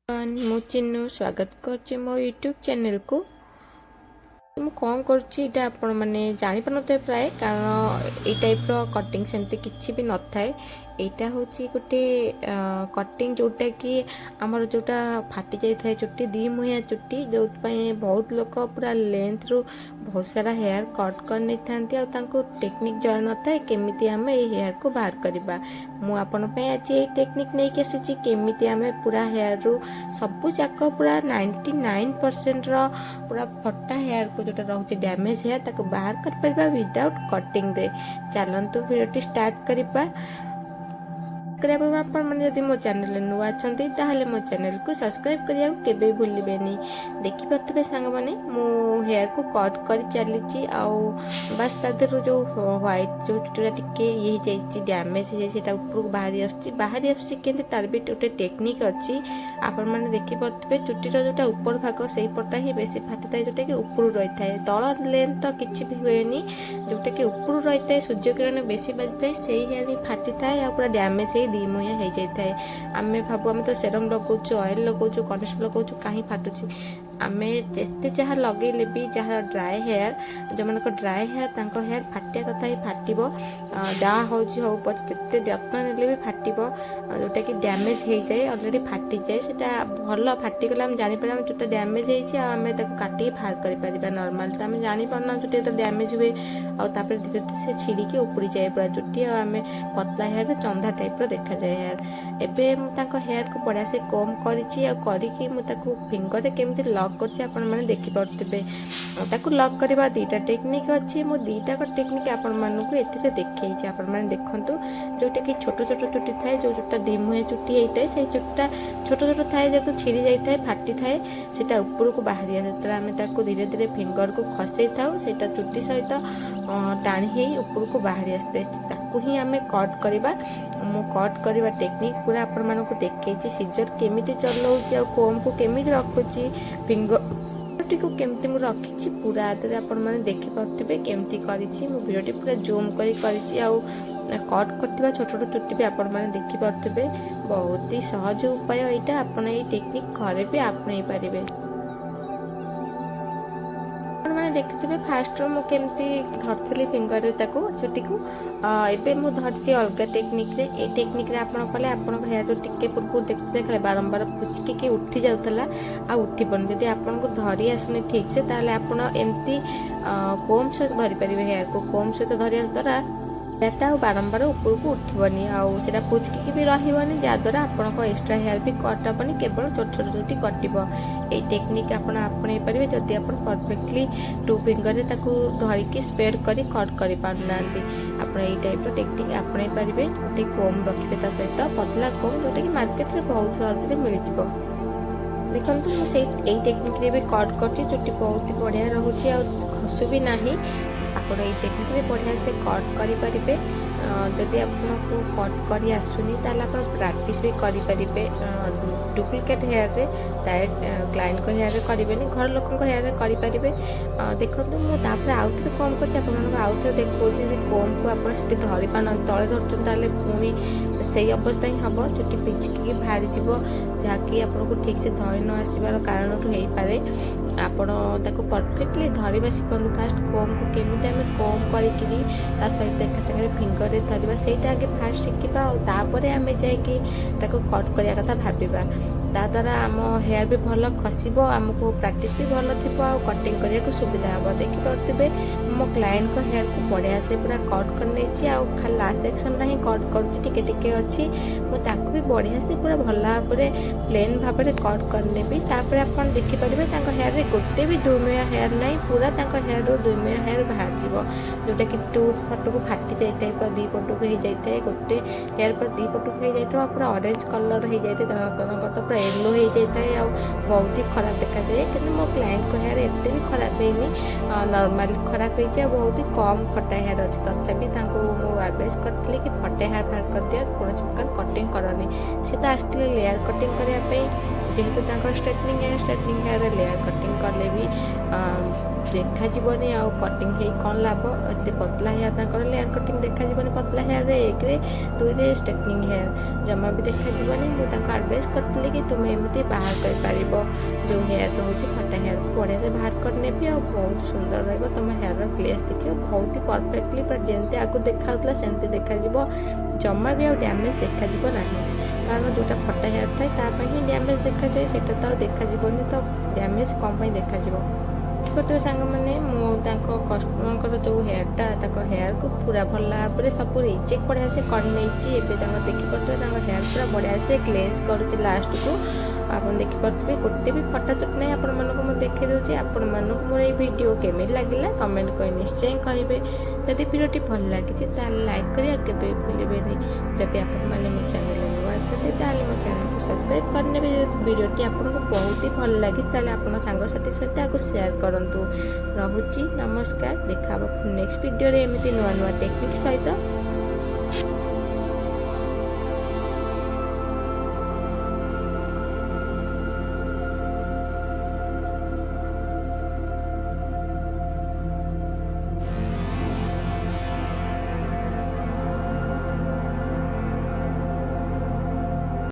ମୁଁ ଚିନୁ ସ୍ୱାଗତ କରୁଛି ମୋ ୟୁଟ୍ୟୁବ୍ ଚ୍ୟାନେଲକୁ। ମୁଁ କ'ଣ କରୁଛି ଏଇଟା ଆପଣମାନେ ଜାଣିପାରୁନଥିବେ ପ୍ରାୟ, କାରଣ ଏଇ ଟାଇପ୍ର କଟିଂ ସେମିତି କିଛି ବି ନଥାଏ। ଏଇଟା ହେଉଛି ଗୋଟେ କଟିଂ ଯେଉଁଟାକି ଆମର ଯେଉଁଟା ଫାଟି ଯାଇଥାଏ ଚୁଟି, ଦୁଇ ମୁହିଁଆ ଚୁଟି, ଯେଉଁଥିପାଇଁ ବହୁତ ଲୋକ ପୁରା ଲେନ୍ଥରୁ ବହୁତ ସାରା ହେୟାର କଟ୍ କରି ନେଇଥାନ୍ତି ଆଉ ତାଙ୍କୁ ଟେକ୍ନିକ୍ ଜଣାନଥାଏ କେମିତି ଆମେ ଏଇ ହେୟାରକୁ ବାହାର କରିବା। ମୁଁ ଆପଣଙ୍କ ପାଇଁ ଆଜି ଏଇ ଟେକ୍ନିକ୍ ନେଇକି ଆସିଛି, କେମିତି ଆମେ ପୁରା ହେୟାରରୁ ସବୁ ଯାକ ପୁରା 99%ର ପୁରା ଫଟା ହେୟାରକୁ ଯେଉଁଟା ରହୁଛି ଡ୍ୟାମେଜ୍ ହେୟାର ତାକୁ ବାହାର କରିପାରିବା ୱିଦାଉଟ୍ କଟିଂରେ। ଚାଲନ୍ତୁ ଭିଡ଼ିଓଟି ଷ୍ଟାର୍ଟ କରିବା। ଆପଣମାନେ ଯଦି ମୋ ଚ୍ୟାନେଲରେ ନୂଆ ଅଛନ୍ତି ତାହେଲେ ମୋ ଚ୍ୟାନେଲକୁ ସବସ୍କ୍ରାଇବ୍ କରିବାକୁ କେବେ ଭୁଲିବେନି। ଦେଖିପାରୁଥିବେ ସାଙ୍ଗମାନେ ମୁଁ ହେୟାରକୁ କଟ୍ କରି ଚାଲିଛି, ଆଉ ବାସ୍ ତା ଦେହରୁ ଯେଉଁ ହ୍ୱାଇଟ୍ ଯେଉଁ ଚୁଟିଟା ଟିକେ ଇଏ ହେଇଯାଇଛି ଡ୍ୟାମେଜ୍ ହେଇଯାଇଛି ସେଇଟା ଉପରକୁ ବାହାରି ଆସୁଛି କିନ୍ତୁ ତାର ବି ଗୋଟେ ଟେକ୍ନିକ୍ ଅଛି। ଆପଣମାନେ ଦେଖିପାରୁଥିବେ ଚୁଟିର ଯେଉଁଟା ଉପର ଭାଗ ସେଇପଟଟା ହିଁ ବେଶୀ ଫାଟିଥାଏ, ଯେଉଁଟାକି ଉପରୁ ରହିଥାଏ। ତଳ ଲେନ୍ଥ ତ କିଛି ବି ହୁଏନି, ଯେଉଁଟାକି ଉପରୁ ରହିଥାଏ ସୂର୍ଯ୍ୟକିରଣ ବେଶୀ ବାଜିଥାଏ ସେଇ ହେୟାର ହିଁ ଫାଟିଥାଏ ଆଉ ପୁରା ଡ୍ୟାମେଜ୍ ହେଇ ଦୁଇ ମୁହିଁଆ ହେଇଯାଇଥାଏ। ଆମେ ଭାବୁ ଆମେ ତ ସେରମ୍ ଲଗାଉଛୁ, ଅଏଲ୍ ଲଗାଉଛୁ, କଣ୍ଡିସନର୍ ଲଗାଉଛୁ, କାହିଁ ଫାଟୁଛି। ଆମେ ଯେତେ ଯାହା ଲଗେଇଲେ ବି ଯାହାର ଡ୍ରାଏ ହେୟାର, ଯେଉଁମାନଙ୍କ ଡ୍ରାଏ ହେୟାର ତାଙ୍କ ହେୟାର ଫାଟିବା କଥା ହିଁ ଫାଟିବ। ଯାହା ହେଉଛି ହଉ ପଛେ ଯେତେ ଯତ୍ନ ନେଲେ ବି ଫାଟିବ, ଯେଉଁଟାକି ଡ୍ୟାମେଜ୍ ହେଇଯାଏ, ଅଲରେଡ଼ି ଫାଟିଯାଏ। ସେଇଟା ଭଲ ଫାଟିଗଲେ ଆମେ ଜାଣିପାରିବା ଆମ ଚୁଟିଟା ଡ୍ୟାମେଜ୍ ହେଇଛି ଆଉ ଆମେ ତାକୁ କାଟିକି ବାହାର କରିପାରିବା। ନର୍ମାଲି ତ ଆମେ ଜାଣିପାରୁନା ଚୁଟି ଯେତେ ଡ୍ୟାମେଜ୍ ହୁଏ, ଆଉ ତାପରେ ଧୀରେ ଧୀରେ ସେ ଛିଡ଼ିକି ଉପୁଡ଼ିଯାଏ ପୁରା ଚୁଟି, ଆଉ ଆମେ ପତଲା ହେୟାରରେ ଚନ୍ଧା ଟାଇପ୍ର ଦେଖାଯାଏ ହେୟାର। ଏବେ ମୁଁ ତାଙ୍କ ହେୟାରକୁ ବଢ଼ିଆ ସେ କୋମ୍ କରିଛି, ଆଉ କରିକି ମୁଁ ତାକୁ ଫିଙ୍ଗରରେ କେମିତି ଲକ୍ କରୁଛି ଆପଣମାନେ ଦେଖିପାରୁଥିବେ। ତାକୁ ଲକ୍ କରିବା ଦୁଇଟା ଟେକ୍ନିକ୍ ଅଛି, ମୁଁ ଦୁଇଟାକ ଟେକ୍ନିକ୍ ଆପଣମାନଙ୍କୁ ଏଥିରେ ଦେଖେଇଛି। ଆପଣମାନେ ଦେଖନ୍ତୁ, ଯେଉଁଟାକି ଛୋଟ ଛୋଟ ଚୁଟି ଥାଏ, ଯେଉଁ ଚୁଟିଟା ଦୁଇ ମୁହିଁଆ ଚୁଟି ହେଇଥାଏ, ସେଇ ଚୁଟିଟା ଛୋଟ ଛୋଟ ଥାଏ, ଯେହେତୁ ଛିଡ଼ି ଯାଇଥାଏ ଫାଟିଥାଏ ସେଇଟା ଉପରକୁ ବାହାରି ଆସେ। ଯେତେବେଳେ ଆମେ ତାକୁ ଧୀରେ ଧୀରେ ଫିଙ୍ଗରକୁ ଖସେଇ ଥାଉ ସେଇଟା ଚୁଟି ସହିତ ଟାଣି ହେଇ ଉପରକୁ ବାହାରି ଆସିଥାଏ, ତାକୁ ହିଁ ଆମେ କଟ୍ କରିବା। ମୁଁ କଟ୍ କରିବା ଟେକ୍ନିକ୍ ପୁରା ଆପଣମାନଙ୍କୁ ଦେଖେଇଛି, ସିଜର କେମିତି ଚଲାଉଛି ଆଉ କୋମ୍କୁ କେମିତି ରଖୁଛି, ଫିଙ୍ଗରଟିକୁ କେମିତି ମୁଁ ରଖିଛି ପୁରା ଆଦରେ ଆପଣମାନେ ଦେଖିପାରୁଥିବେ କେମିତି କରିଛି। ମୁଁ ଭିଡ଼ିଓଟି ପୁରା ଜୁମ୍ କରି କରିଛି, ଆଉ କଟ୍ କରିଥିବା ଛୋଟ ଛୋଟ ଚୁଟି ବି ଆପଣମାନେ ଦେଖିପାରୁଥିବେ। ବହୁତ ହି ସହଜ ଉପାୟ ଏଇଟା, ଆପଣ ଏଇ ଟେକ୍ନିକ୍ ଘରେ ବି ଆପଣେଇ ପାରିବେ। ଆପଣମାନେ ଦେଖିଥିବେ ଫାଷ୍ଟରୁ ମୁଁ କେମିତି ଧରିଥିଲି ଫିଙ୍ଗରରେ ତାକୁ ଚୁଟିକୁ, ଏବେ ମୁଁ ଧରିଛି ଅଲଗା ଟେକ୍ନିକ୍ରେ। ଏଇ ଟେକ୍ନିକ୍ରେ ଆପଣ କଲେ ଆପଣଙ୍କ ହେୟାର ଯେଉଁ ଟିକେ ପୂର୍ବରୁ ଦେଖିଥିଲେ ଖାଲି ବାରମ୍ବାର ପୁଚକିକି ଉଠି ଯାଉଥିଲା ଆଉ ଉଠିବନି। ଯଦି ଆପଣଙ୍କୁ ଧରି ଆସୁନି ଠିକ୍ସେ ତାହେଲେ ଆପଣ ଏମିତି କୋମ୍ ସହିତ ଧରିପାରିବେ। ହେୟାରକୁ କୋମ୍ ସହିତ ଧରିବା ଦ୍ୱାରା ହେୟାରଟା ଆଉ ବାରମ୍ବାର ଉପରକୁ ଉଠିବନି, ଆଉ ସେଇଟା ପୁଚକିକି ବି ରହିବନି, ଯାହାଦ୍ୱାରା ଆପଣଙ୍କ ଏକ୍ସଟ୍ରା ହେୟାର ବି କଟ୍ ହେବନି, କେବଳ ଛୋଟ ଛୋଟ ଚୁଟି କଟିବ। ଏଇ ଟେକ୍ନିକ୍ ଆପଣ ଆପଣେଇ ପାରିବେ ଯଦି ଆପଣ ପରଫେକ୍ଟଲି ଟୁ ଫିଙ୍ଗରରେ ତାକୁ ଧରିକି ସ୍ପ୍ରେଡ୍ କରି କଟ୍ କରିପାରୁନାହାନ୍ତି। ଆପଣ ଏଇ ଟାଇପ୍ର ଟେକ୍ନିକ୍ ଆପଣେଇ ପାରିବେ। ଗୋଟେ କୋମ୍ ରଖିବେ ତା ସହିତ, ପତଲା କୋମ୍, ଯେଉଁଟାକି ମାର୍କେଟରେ ବହୁତ ସହଜରେ ମିଳିଯିବ। ଦେଖନ୍ତୁ ମୁଁ ଏଇ ଟେକ୍ନିକ୍ରେ ବି କଟ୍ କରୁଛି, ଚୁଟି ବହୁତ ବଢ଼ିଆ ରହୁଛି ଆଉ ଖସୁ ବି ନାହିଁ। ଆପଣ ଏଇ ଟେକ୍ନିକ୍ରେ ବଢ଼ିଆ ସେ କଟ୍ କରିପାରିବେ। ଯଦି ଆପଣଙ୍କୁ କଟ୍ କରି ଆସୁନି ତାହେଲେ ଆପଣ ପ୍ରାକ୍ଟିସ୍ ବି କରିପାରିବେ। ଡୁପ୍ଲିକେଟ୍ ହେୟାରରେ ଡାଇରେକ୍ଟ କ୍ଲାଏଣ୍ଟଙ୍କ ହେୟାରରେ କରିବେନି, ଘର ଲୋକଙ୍କ ହେୟାରରେ କରିପାରିବେ। ଦେଖନ୍ତୁ ମୁଁ ତାପରେ ଆଉଥରେ କମ୍ କରୁଛି, ଆପଣମାନଙ୍କୁ ଆଉଥରେ ଦେଖାଉଛି। ଯଦି କୋମ୍କୁ ଆପଣ ସେଠି ଧରି ପାରୁନାହାନ୍ତି, ତଳେ ଧରୁଛନ୍ତି, ତାହେଲେ ପୁଣି ସେଇ ଅବସ୍ଥା ହିଁ ହେବ, ଚୁଟି ପିଚିକିକି ବାହାରିଯିବ, ଯାହାକି ଆପଣଙ୍କୁ ଠିକ୍ସେ ଧରି ନ ଆସିବାର କାରଣରୁ ହେଇପାରେ। ଆପଣ ତାକୁ ପରଫେକ୍ଟଲି ଧରିବା ଶିଖନ୍ତୁ। ଫାଷ୍ଟ କୋମ୍କୁ କେମିତି ଆମେ କୋମ୍ କରିକିରି ତା ସହିତ ଏକା ସାଙ୍ଗରେ ଫିଙ୍ଗରରେ ଧରିବା, ସେଇଟା ଆଗେ ଫାଷ୍ଟ ଶିଖିବା, ଆଉ ତାପରେ ଆମେ ଯାଇକି ତାକୁ କଟ୍ କରିବା କଥା ଭାବିବା। ତାଦ୍ୱାରା ଆମ ହେୟାର ବି ଭଲ ଖସିବ, ଆମକୁ ପ୍ରାକ୍ଟିସ୍ ବି ଭଲ ଥିବ, ଆଉ କଟିଂ କରିବାକୁ ସୁବିଧା ହେବ। ଦେଖିପାରୁଥିବେ ମୋ କ୍ଲାଏଣ୍ଟଙ୍କ ହେୟାରକୁ ବଢ଼ିଆ ସେ ପୁରା କଟ୍ କରି ନେଇଛି, ଆଉ ଖାଲି ଲାଷ୍ଟ ସେକ୍ସନଟା ହିଁ କଟ୍ କରୁଛି, ଟିକେ ଟିକେ ଅଛି। ମୁଁ ତାକୁ ବି ବଢ଼ିଆ ସେ ପୁରା ଭଲ ଭାବରେ ପ୍ଲେନ୍ ଭାବରେ କଟ୍ କରିନେବି। ତାପରେ ଆପଣ ଦେଖିପାରିବେ ତାଙ୍କ ହେୟାରରେ ଗୋଟେ ବି ଦୁଇମୁହିଁଆ ହେୟାର ନାହିଁ, ପୁରା ତାଙ୍କ ହେୟାରରୁ ଦୁଇମୁହିଁଆ ହେୟାର ବାହାରିଯିବ, ଯେଉଁଟାକି ଟୁ ପଟକୁ ଫାଟି ଯାଇଥାଏ, ପୁରା ଦୁଇ ପଟକୁ ହେଇଯାଇଥାଏ, ଗୋଟେ ହେୟାର ପୁରା ଦୁଇ ପଟକୁ ହେଇଯାଇଥିବ, ପୁରା ଅରେଞ୍ଜ କଲର୍ ହେଇଯାଇଥାଏ, ଜଣଙ୍କର ତ ପୁରା ୟେଲୋ ହେଇଯାଇଥାଏ, ଆଉ ବହୁତ ହି ଖରାପ ଦେଖାଯାଏ। କିନ୍ତୁ ମୋ କ୍ଲାଏଣ୍ଟଙ୍କ ହେୟାର ଏତେ ବି ଖରାପ ହେଇନି, ନର୍ମାଲି ଖରାପ ହେଇଛି, ଆଉ ବହୁତ ହି କମ୍ ଫଟା ହେୟାର ଅଛି। ତଥାପି ତାଙ୍କୁ ମୁଁ ଆଡ଼ଭାଇସ୍ କରିଥିଲି କି ଫଟା ହେୟାର ବାହାର କରିଦିଅ, କୌଣସି ପ୍ରକାର କଟିଂ କରନି। ସେ ତ ଆସିଥିଲେ ଲେୟାର କଟିଂ କରିବା ପାଇଁ, जेहेतु स्ट्रेटनिंग हेयर लेयर कटिंग कले भी देखा जीवनी आ कटिंग हे कौन लाभ एत पतला हेयर लेयर कटिंग देखा जीवनी पतला हेयर एक दुई स्ट्रेटनिंग हेयर जमा भी देखा जीवनी मुझे एडवाइस करती कि तुम्हें एमती बाहर कर जो हेयर रोचे फटा हेयर को बढ़िया से बाहर करने भी आ बहुत सुंदर रही तुम हेयर ग्लेस देखिए बहुत ही परफेक्टली पूरा जमी आगे देखा सेमती देखा जमा भी आ डैमेज देखा ना कारण जोटा फटा हेयर थाए ही डैमेज देखा जाए से देखा तो डैमेज कम देखा देखिए सांग मैंने कस्टमर जो हेयरटा हेयर को पूरा भल भाव में सब रिजेक्ट बढ़िया से कर देखिए हेयर पूरा बढ़िया से ग्लेज कर लास्ट को आप देखिपे गोटे भी फटा चुट ना आपण मानक देखी दूसरी आपण मानक मोर ये वीडियो केमी लगे कमेंट कर निश्चय कहे जदि वीडियो भल लगी लाइक कर भूलें जदि आपने मो चैनल नुआ अच्छा मो चैनल को सब्सक्राइब करने वीडियोटी आपको बहुत ही भल लगी आप सांगसाथी सहित आपको शेयर करूँ रोची नमस्कार देखा नेक्स्ट वीडियो एमती नुआ नुआ टेक्निक सहित।